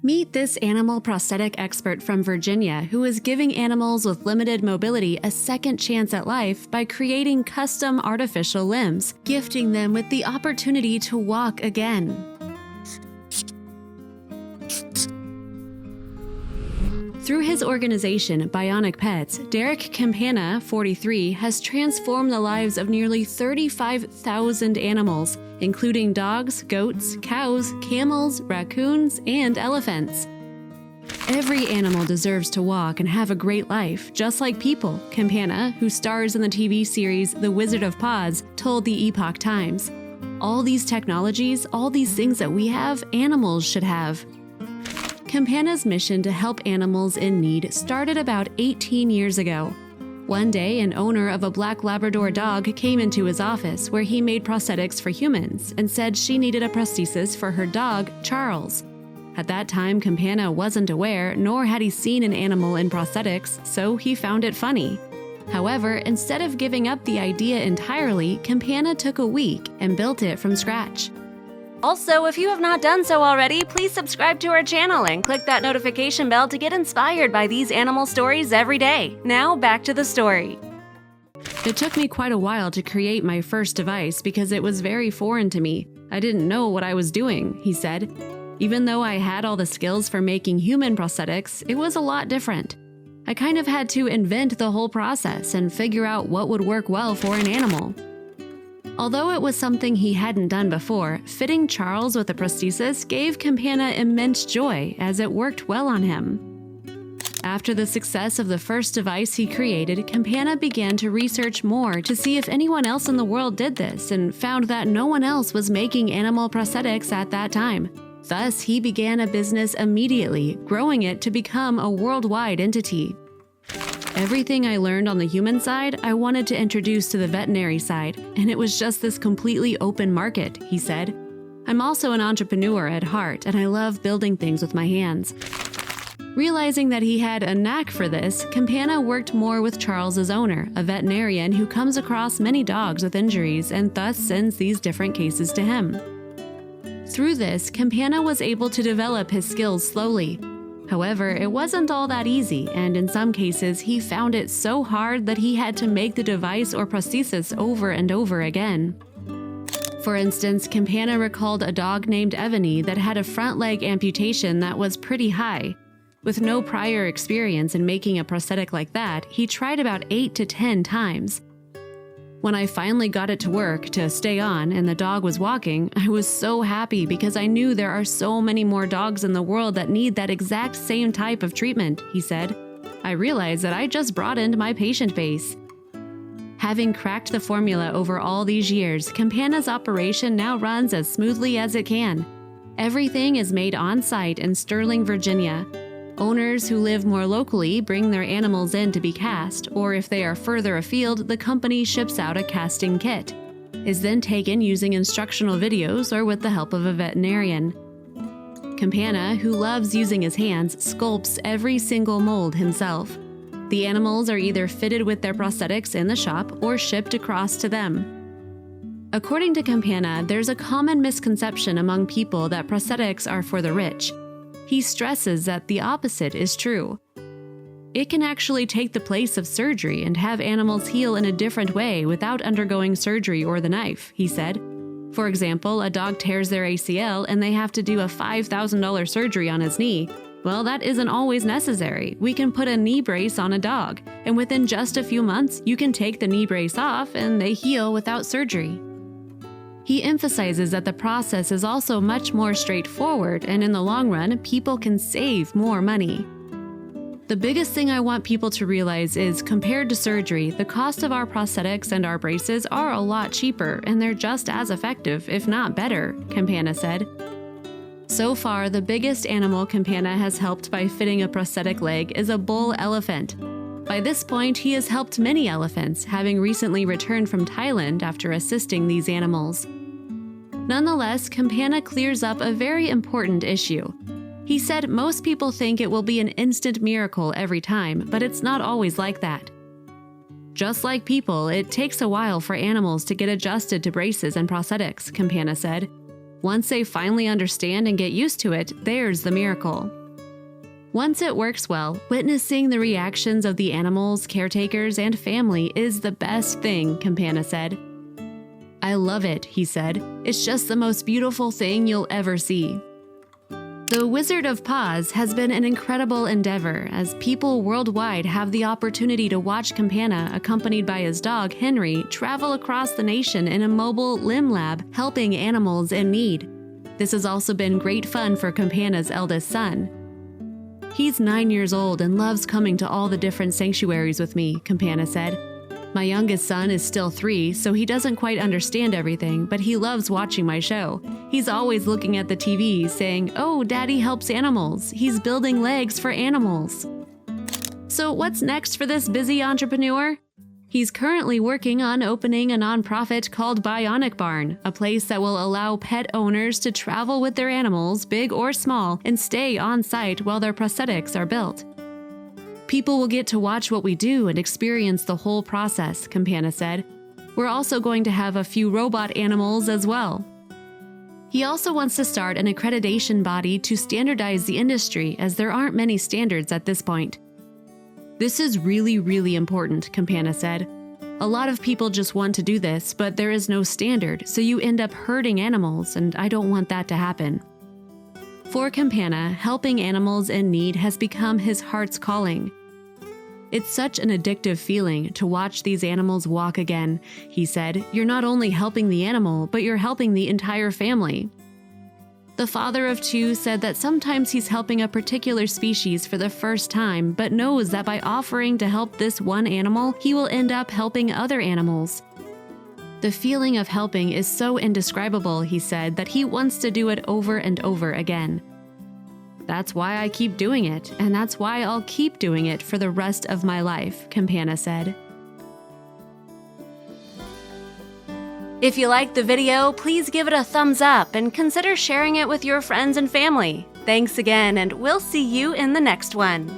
Meet this animal prosthetic expert from Virginia who is giving animals with limited mobility a second chance at life by creating custom artificial limbs, gifting them with the opportunity to walk again. Through his organization, Bionic Pets, Derek Campana, 43, has transformed the lives of nearly 35,000 animals, including dogs, goats, cows, camels, raccoons, and elephants. Every animal deserves to walk and have a great life, just like people, Campana, who stars in the TV series The Wizard of Oz, told the Epoch Times. All these technologies, all these things that we have, animals should have. Campana's mission to help animals in need started about 18 years ago. One day, an owner of a black Labrador dog came into his office where he made prosthetics for humans and said she needed a prosthesis for her dog, Charles. At that time, Campana wasn't aware, nor had he seen an animal in prosthetics, so he found it funny. However, instead of giving up the idea entirely, Campana took a week and built it from scratch. Also, if you have not done so already, please subscribe to our channel and click that notification bell to get inspired by these animal stories every day. Now, back to the story. It took me quite a while to create my first device because it was very foreign to me. I didn't know what I was doing, he said. Even though I had all the skills for making human prosthetics, it was a lot different. I kind of had to invent the whole process and figure out what would work well for an animal. Although it was something he hadn't done before, fitting Charles with a prosthesis gave Campana immense joy as it worked well on him. After the success of the first device he created, Campana began to research more to see if anyone else in the world did this and found that no one else was making animal prosthetics at that time. Thus, he began a business immediately, growing it to become a worldwide entity. Everything I learned on the human side, I wanted to introduce to the veterinary side, and it was just this completely open market, he said. I'm also an entrepreneur at heart, and I love building things with my hands. Realizing that he had a knack for this, Campana worked more with Charles's owner, a veterinarian who comes across many dogs with injuries and thus sends these different cases to him. Through this, Campana was able to develop his skills slowly. However, it wasn't all that easy, and in some cases, he found it so hard that he had to make the device or prosthesis over and over again. For instance, Campana recalled a dog named Ebony that had a front leg amputation that was pretty high. With no prior experience in making a prosthetic like that, he tried about 8 to 10 times. When I finally got it to work, to stay on, and the dog was walking, I was so happy because I knew there are so many more dogs in the world that need that exact same type of treatment, he said. I realized that I just broadened my patient base. Having cracked the formula over all these years, Campana's operation now runs as smoothly as it can. Everything is made on-site in Sterling, Virginia. Owners who live more locally bring their animals in to be cast, or if they are further afield, the company ships out a casting kit. Is then taken using instructional videos or with the help of a veterinarian. Campana, who loves using his hands, sculpts every single mold himself. The animals are either fitted with their prosthetics in the shop or shipped across to them. According to Campana, there's a common misconception among people that prosthetics are for the rich. He stresses that the opposite is true. It can actually take the place of surgery and have animals heal in a different way without undergoing surgery or the knife, he said. For example, a dog tears their ACL and they have to do a $5,000 surgery on his knee. Well, that isn't always necessary. We can put a knee brace on a dog, and within just a few months, you can take the knee brace off and they heal without surgery. He emphasizes that the process is also much more straightforward, and in the long run, people can save more money. The biggest thing I want people to realize is, compared to surgery, the cost of our prosthetics and our braces are a lot cheaper, and they're just as effective, if not better, Campana said. So far, the biggest animal Campana has helped by fitting a prosthetic leg is a bull elephant. By this point, he has helped many elephants, having recently returned from Thailand after assisting these animals. Nonetheless, Campana clears up a very important issue. He said most people think it will be an instant miracle every time, but it's not always like that. Just like people, it takes a while for animals to get adjusted to braces and prosthetics, Campana said. Once they finally understand and get used to it, there's the miracle. Once it works well, witnessing the reactions of the animals, caretakers, and family is the best thing, Campana said. I love it, he said. It's just the most beautiful thing you'll ever see. The Wizard of Paws has been an incredible endeavor as people worldwide have the opportunity to watch Campana, accompanied by his dog Henry, travel across the nation in a mobile limb lab helping animals in need. This has also been great fun for Campana's eldest son. He's 9 years old and loves coming to all the different sanctuaries with me, Campana said. My youngest son is still 3, so he doesn't quite understand everything, but he loves watching my show. He's always looking at the TV, saying, "Oh, Daddy helps animals. He's building legs for animals." So what's next for this busy entrepreneur? He's currently working on opening a nonprofit called Bionic Barn, a place that will allow pet owners to travel with their animals, big or small, and stay on site while their prosthetics are built. People will get to watch what we do and experience the whole process, Campana said. We're also going to have a few robot animals as well. He also wants to start an accreditation body to standardize the industry, as there aren't many standards at this point. This is really, really important, Campana said. A lot of people just want to do this, but there is no standard, so you end up hurting animals, and I don't want that to happen. For Campana, helping animals in need has become his heart's calling. It's such an addictive feeling to watch these animals walk again, he said. You're not only helping the animal, but you're helping the entire family. The father of 2 said that sometimes he's helping a particular species for the first time, but knows that by offering to help this one animal, he will end up helping other animals. The feeling of helping is so indescribable, he said, that he wants to do it over and over again. That's why I keep doing it, and that's why I'll keep doing it for the rest of my life, Campana said. If you liked the video, please give it a thumbs up and consider sharing it with your friends and family. Thanks again, and we'll see you in the next one.